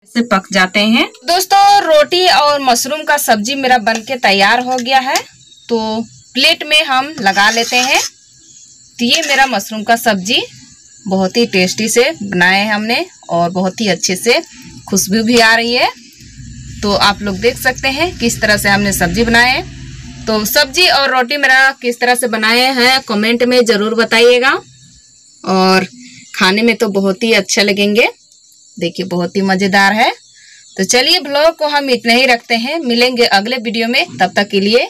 से पक जाते हैं। दोस्तों रोटी और मशरूम का सब्जी मेरा बनके तैयार हो गया है, तो प्लेट में हम लगा लेते हैं। तो ये मेरा मशरूम का सब्जी बहुत ही टेस्टी से बनाए हैं हमने और बहुत ही अच्छे से खुशबू भी आ रही है। तो आप लोग देख सकते हैं किस तरह से हमने सब्जी बनाए है। तो सब्जी और रोटी मेरा किस तरह से बनाए हैं कमेंट में ज़रूर बताइएगा, और खाने में तो बहुत ही अच्छे लगेंगे। देखिए बहुत ही मज़ेदार है। तो चलिए ब्लॉग को हम इतना ही रखते हैं, मिलेंगे अगले वीडियो में, तब तक के लिए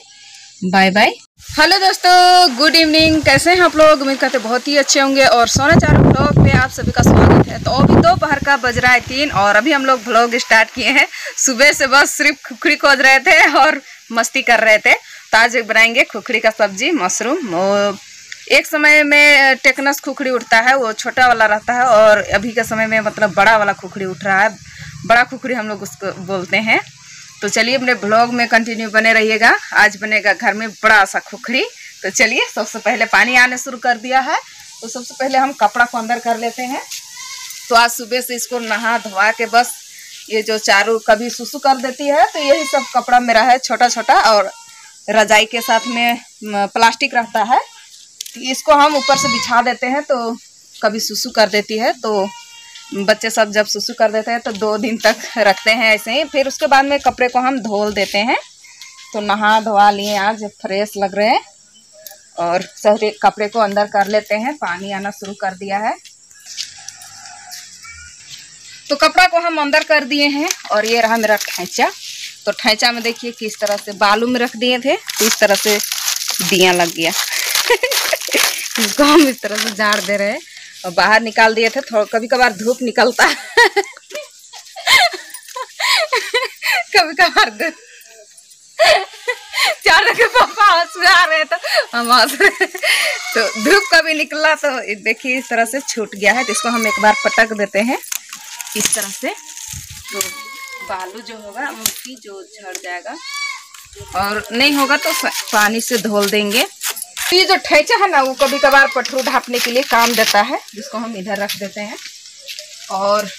बाय बाय। हेलो दोस्तों, गुड इवनिंग। कैसे हैं आप लोग? उम्मीद करते बहुत ही अच्छे होंगे। और सोना चारों ब्लॉग में आप सभी का स्वागत है। तो अभी दोपहर का बज रहा है 3 और अभी हम लोग ब्लॉग स्टार्ट किए हैं। सुबह से बस सिर्फ खुखड़ी खोज रहे थे और मस्ती कर रहे थे। तो आज बनाएंगे खुखड़ी का सब्जी मशरूम। एक समय में टेकनस खुखड़ी उठता है, वो छोटा वाला रहता है, और अभी के समय में मतलब बड़ा वाला खुखड़ी उठ रहा है। बड़ा खुखड़ी हम लोग उसको बोलते हैं। तो चलिए अपने ब्लॉग में कंटिन्यू बने रहिएगा। आज बनेगा घर में बड़ा सा खुखड़ी। तो चलिए, सबसे पहले पानी आने शुरू कर दिया है, तो सबसे पहले हम कपड़ा को अंदर कर लेते हैं। तो आज सुबह से इसको नहा धोवा के बस ये जो चारों कभी सुसु कर देती है, तो यही सब कपड़ा मेरा है छोटा छोटा, और रजाई के साथ में प्लास्टिक रहता है। इसको हम ऊपर से बिछा देते हैं, तो कभी सुसु कर देती है। तो बच्चे सब जब सुसु कर देते हैं तो 2 दिन तक रखते हैं ऐसे ही। फिर उसके बाद में कपड़े को हम धो देते हैं। तो नहा धोवा लिए, आज फ्रेश लग रहे हैं, और सारे कपड़े को अंदर कर लेते हैं। पानी आना शुरू कर दिया है, तो कपड़ा को हम अंदर कर दिए हैं। और ये रहा मेरा ठैचा। तो ठैचा में देखिए किस तरह से बालू में रख दिए थे, तो इस तरह से दिया लग गया। इसको हम इस तरह से झाड़ दे रहे हैं और बाहर निकाल दिए थे। थोड़ा कभी कभार धूप निकलता है कभी कभार चारों के पापा हंस आ रहे तो हम हंस रहे। तो धूप कभी निकला तो देखिए इस तरह से छूट गया है। तो इसको हम एक बार पटक देते हैं इस तरह से, तो बालू जो होगा मिट्टी जो झड़ जाएगा, और नहीं होगा तो पानी से धो देंगे। तो ये जो ठेचा है ना, वो कभी कभार पटरू ढापने के लिए काम देता है, जिसको हम इधर रख देते हैं। और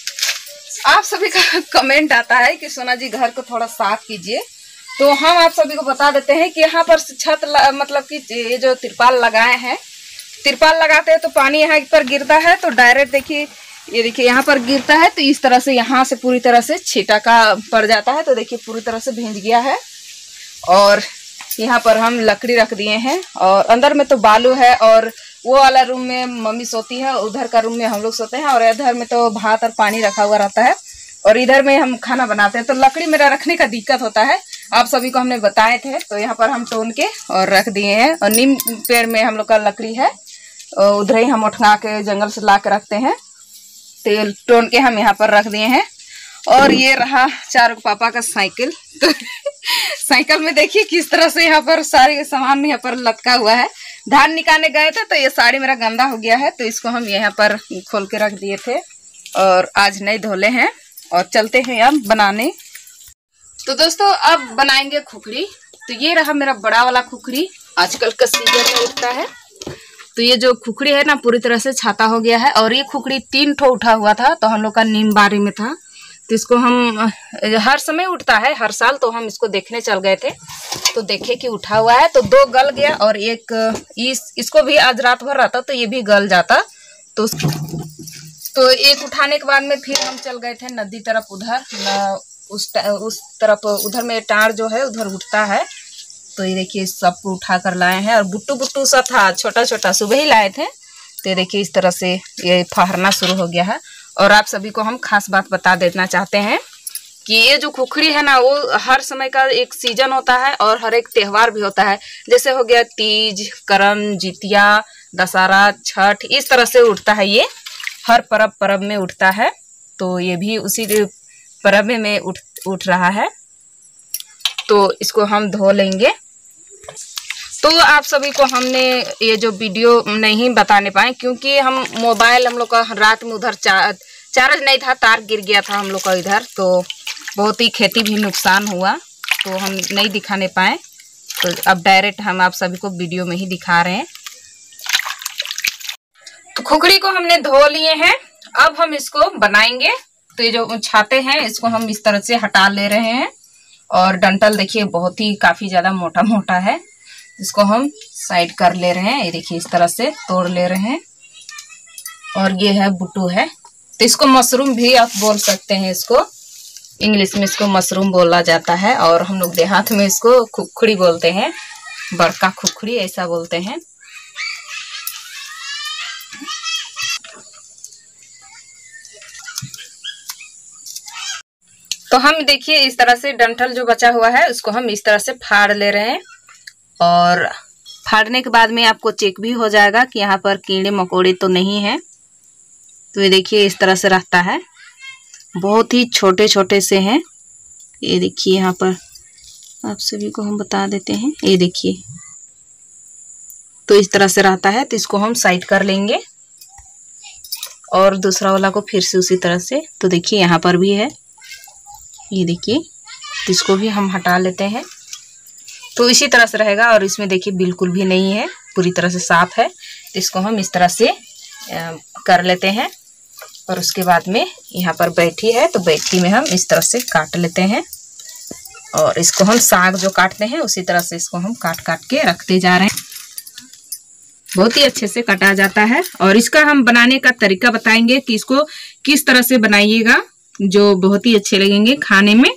आप सभी का कमेंट आता है कि सोना जी घर को थोड़ा साफ कीजिए। तो हम आप सभी को बता देते हैं कि यहाँ पर छत मतलब कि ये जो तिरपाल लगाए हैं, तिरपाल लगाते हैं तो पानी यहाँ पर गिरता है, तो डायरेक्ट देखिए, ये देखिए यहाँ पर गिरता है, तो इस तरह से यहाँ से पूरी तरह से छींटा का पड़ जाता है। तो देखिए पूरी तरह से भींज गया है। और यहाँ पर हम लकड़ी रख दिए हैं, और अंदर में तो बालू है, और वो वाला रूम में मम्मी सोती है, उधर का रूम में हम लोग सोते हैं, और इधर में तो भात और पानी रखा हुआ रहता है, और इधर में हम खाना बनाते हैं। तो लकड़ी मेरा रखने का दिक्कत होता है, आप सभी को हमने बताए थे। तो यहाँ पर हम तोड़ के और रख दिए हैं। और नीम पेड़ में हम लोग का लकड़ी है, उधर ही हम उठा के जंगल से ला के रखते हैं। तो तोड़ के हम यहाँ पर रख दिए हैं। और ये रहा चारों पापा का साइकिल। तो साइकिल में देखिए किस तरह से यहाँ पर सारे सामान यहाँ पर लटका हुआ है। धान निकालने गए थे तो ये साड़ी मेरा गंदा हो गया है, तो इसको हम यहाँ पर खोल के रख दिए थे, और आज नहीं धोले हैं। और चलते हैं अब बनाने। तो दोस्तों अब बनाएंगे खुखड़ी। तो ये रहा मेरा बड़ा वाला खुखड़ी, आजकल का सीजन में उठता है। तो ये जो खुखड़ी है ना, पूरी तरह से छाता हो गया है। और ये खुखड़ी 3 ठो उठा हुआ था, तो हम लोग का नीम बारी में था। तो इसको हम हर समय उठता है, हर साल, तो हम इसको देखने चल गए थे, तो देखे कि उठा हुआ है। तो 2 गल गया, और एक इसको भी आज रात भर रहता तो ये भी गल जाता। तो एक उठाने के बाद में फिर हम चल गए थे नदी तरफ, उधर उस तरफ, उधर में टाड़ जो है उधर उठता है। तो ये देखिए सबको उठा कर लाए हैं, और बुट्टू बुट्टू सा था छोटा छोटा, सुबह ही लाए थे। तो देखिए इस तरह से ये फहरना शुरू हो गया है। और आप सभी को हम खास बात बता देना चाहते हैं कि ये जो खुखड़ी है ना, वो हर समय का एक सीजन होता है, और हर एक त्यौहार भी होता है। जैसे हो गया तीज, करम, जितिया, दशहरा, छठ, इस तरह से उठता है। ये हर पर्व में उठता है। तो ये भी उसी पर्व में उठ रहा है। तो इसको हम धो लेंगे। तो आप सभी को हमने ये जो वीडियो नहीं बताने पाए, क्योंकि हम मोबाइल हम लोग का रात में उधर चार्ज नहीं था, तार गिर गया था हम लोग का इधर, तो बहुत ही खेती भी नुकसान हुआ, तो हम नहीं दिखाने पाए। तो अब डायरेक्ट हम आप सभी को वीडियो में ही दिखा रहे हैं। तो खुखड़ी को हमने धो लिए हैं, अब हम इसको बनाएंगे। तो ये जो छाते हैं इसको हम इस तरह से हटा ले रहे हैं। और डंठल देखिए बहुत ही काफी ज्यादा मोटा मोटा है, इसको हम साइड कर ले रहे हैं। ये देखिए इस तरह से तोड़ ले रहे हैं। और ये है बुटू है, तो इसको मशरूम भी आप बोल सकते हैं। इसको इंग्लिश में इसको मशरूम बोला जाता है, और हम लोग देहात में इसको खुखड़ी बोलते हैं, बड़का खुखड़ी ऐसा बोलते हैं। तो हम देखिए इस तरह से डंठल जो बचा हुआ है उसको हम इस तरह से फाड़ ले रहे हैं। और फाड़ने के बाद में आपको चेक भी हो जाएगा कि यहाँ पर कीड़े मकोड़े तो नहीं है। तो ये देखिए इस तरह से रहता है, बहुत ही छोटे छोटे से हैं। ये देखिए यहाँ पर आप सभी को हम बता देते हैं, ये देखिए तो इस तरह से रहता है। तो इसको हम साइड कर लेंगे और दूसरा वाला को फिर से उसी तरह से। तो देखिए यहाँ पर भी है, ये देखिए, तो इसको भी हम हटा लेते हैं। तो इसी तरह से रहेगा। और इसमें देखिए बिल्कुल भी नहीं है, पूरी तरह से साफ है। तो इसको हम इस तरह से कर लेते हैं। और उसके बाद में यहाँ पर बैठी है, तो बैठी में हम इस तरह से काट लेते हैं। और इसको हम साग जो काटते हैं उसी तरह से इसको हम काट काट के रखते जा रहे हैं। बहुत ही अच्छे से काटा जाता है। और इसका हम बनाने का तरीका बताएंगे कि इसको किस तरह से बनाइएगा, जो बहुत ही अच्छे लगेंगे खाने में।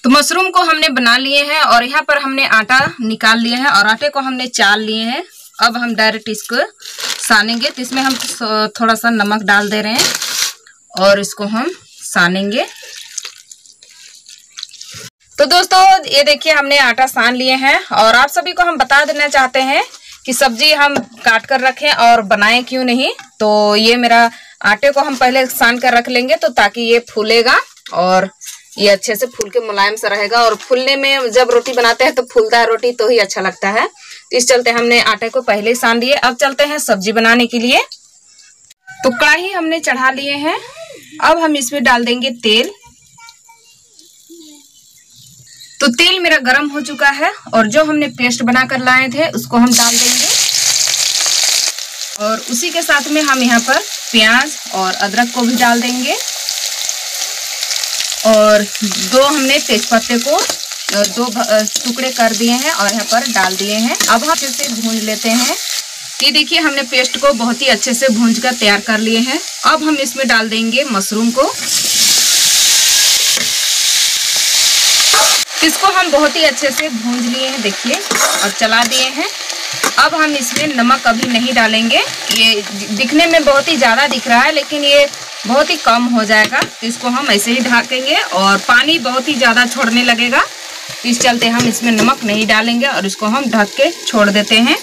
तो मशरूम को हमने बना लिए हैं और यहाँ पर हमने आटा निकाल लिए हैं और आटे को हमने चाल लिए हैं। अब हम डायरेक्ट इसको सानेंगे। तो इसमें हम थोड़ा सा नमक डाल दे रहे हैं और इसको हम सानेंगे। तो दोस्तों ये देखिए हमने आटा सान लिए हैं। और आप सभी को हम बता देना चाहते हैं कि सब्जी हम काट कर रखें और बनाएं क्यों नहीं। तो ये मेरा आटे को हम पहले सान कर रख लेंगे, तो ताकि ये फूलेगा और ये अच्छे से फूल के मुलायम सा रहेगा। और फूलने में जब रोटी बनाते हैं तो फूलता है रोटी, तो ही अच्छा लगता है। तो इस चलते हमने आटे को पहले ही सान दिए। अब चलते हैं सब्जी बनाने के लिए। तो कढ़ाई हमने चढ़ा लिए हैं। अब हम इसमें डाल देंगे तेल। तो तेल मेरा गर्म हो चुका है और जो हमने पेस्ट बना कर लाए थे उसको हम डाल देंगे। और उसी के साथ में हम यहाँ पर प्याज और अदरक को भी डाल देंगे। और दो हमने तेजपत्ते को दो टुकड़े कर दिए हैं और यहाँ पर डाल दिए हैं। अब हम अच्छे से भून लेते हैं। ये देखिए हमने पेस्ट को बहुत ही अच्छे से भून कर तैयार कर लिए हैं। अब हम इसमें डाल देंगे मशरूम को। इसको हम बहुत ही अच्छे से भून लिए हैं देखिए, और चला दिए हैं। अब हम इसमें नमक अभी नहीं डालेंगे। ये दिखने में बहुत ही ज़्यादा दिख रहा है लेकिन ये बहुत ही कम हो जाएगा। तो इसको हम ऐसे ही ढकेंगे और पानी बहुत ही ज़्यादा छोड़ने लगेगा। इस चलते हम इसमें नमक नहीं डालेंगे और इसको हम ढक के छोड़ देते हैं।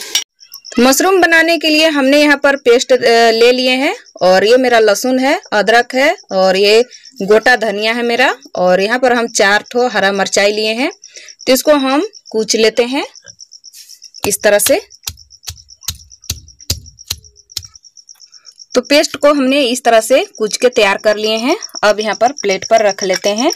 मशरूम बनाने के लिए हमने यहाँ पर पेस्ट ले लिए हैं। और ये मेरा लहसुन है, अदरक है और ये गोटा धनिया है मेरा। और यहाँ पर हम 4 ठो हरा मिर्चाई लिए हैं। तो इसको हम कूच लेते हैं इस तरह से। तो पेस्ट को हमने इस तरह से कूच के तैयार कर लिए हैं। अब यहाँ पर प्लेट पर रख लेते हैं।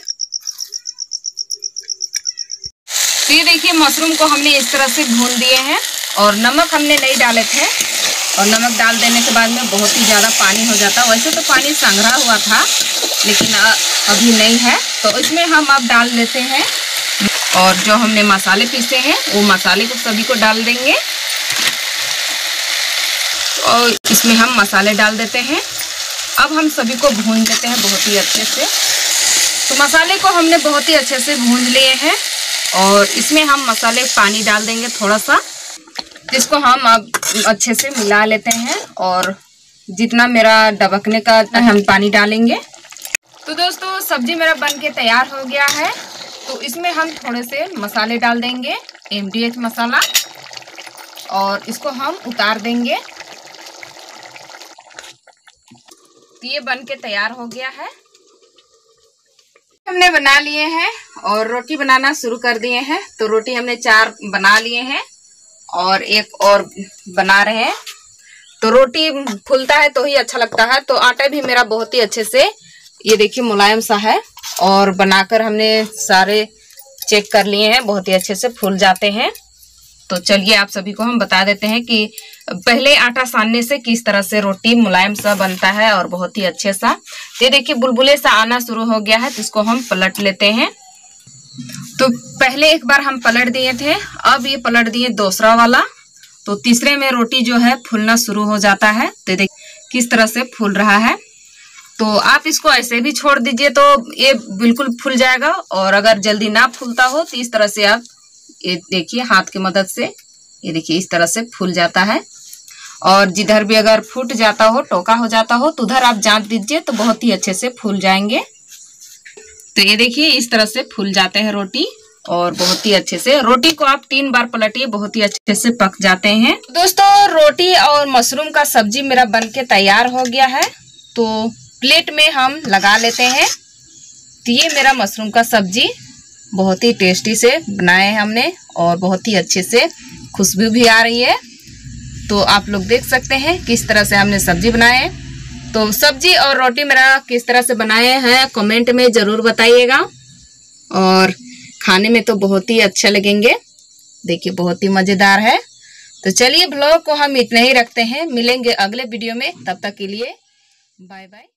तो ये देखिए मशरूम को हमने इस तरह से भून दिए हैं और नमक हमने नहीं डाले थे। और नमक डाल देने के बाद में बहुत ही ज़्यादा पानी हो जाता। वैसे तो पानी संघरा हुआ था लेकिन अभी नहीं है। तो इसमें हम अब डाल लेते हैं। और जो हमने मसाले पीसे हैं वो मसाले को सभी को डाल देंगे। और इसमें हम मसाले डाल देते हैं। अब हम सभी को भून देते हैं बहुत ही अच्छे से। तो मसाले को हमने बहुत ही अच्छे से भून लिए हैं। और इसमें हम मसाले पानी डाल देंगे थोड़ा सा। इसको हम अब अच्छे से मिला लेते हैं। और जितना मेरा डबकने का हम पानी डालेंगे। तो दोस्तों सब्जी मेरा बन के तैयार हो गया है। तो इसमें हम थोड़े से मसाले डाल देंगे, MDH मसाला। और इसको हम उतार देंगे। तो ये बन के तैयार हो गया है। हमने बना लिए हैं और रोटी बनाना शुरू कर दिए हैं। तो रोटी हमने 4 बना लिए हैं और एक और बना रहे हैं। तो रोटी फूलता है तो ही अच्छा लगता है। तो आटा भी मेरा बहुत ही अच्छे से ये देखिए मुलायम सा है। और बनाकर हमने सारे चेक कर लिए हैं, बहुत ही अच्छे से फूल जाते हैं। तो चलिए आप सभी को हम बता देते हैं कि पहले आटा सानने से किस तरह से रोटी मुलायम सा बनता है और बहुत ही अच्छे सा। ये देखिए बुलबुले सा आना शुरू हो गया है, तो इसको हम पलट लेते हैं। तो पहले एक बार हम पलट दिए थे, अब ये पलट दिए दूसरा वाला, तो तीसरे में रोटी जो है फूलना शुरू हो जाता है। तो देखिए किस तरह से फूल रहा है। तो आप इसको ऐसे भी छोड़ दीजिए तो ये बिल्कुल फूल जाएगा, और अगर जल्दी ना फूलता हो तो इस तरह से आप ये देखिए हाथ की मदद से, ये देखिए इस तरह से फूल जाता है। और जिधर भी अगर फूट जाता हो, टोका हो जाता हो, तो उधर आप जांच दीजिए तो बहुत ही अच्छे से फूल जाएंगे। तो ये देखिए इस तरह से फूल जाते हैं रोटी, और बहुत ही अच्छे से रोटी को आप 3 बार पलटिए, बहुत ही अच्छे से पक जाते हैं। दोस्तों रोटी और मशरूम का सब्जी मेरा बनके तैयार हो गया है, तो प्लेट में हम लगा लेते हैं। तो ये मेरा मशरूम का सब्जी बहुत ही टेस्टी से बनाए हैं हमने, और बहुत ही अच्छे से खुशबू भी आ रही है। तो आप लोग देख सकते हैं किस तरह से हमने सब्जी बनाए है। तो सब्जी और रोटी मेरा किस तरह से बनाए हैं कमेंट में जरूर बताइएगा, और खाने में तो बहुत ही अच्छा लगेंगे। देखिए बहुत ही मजेदार है। तो चलिए ब्लॉग को हम इतना ही रखते हैं, मिलेंगे अगले वीडियो में, तब तक के लिए बाय बाय।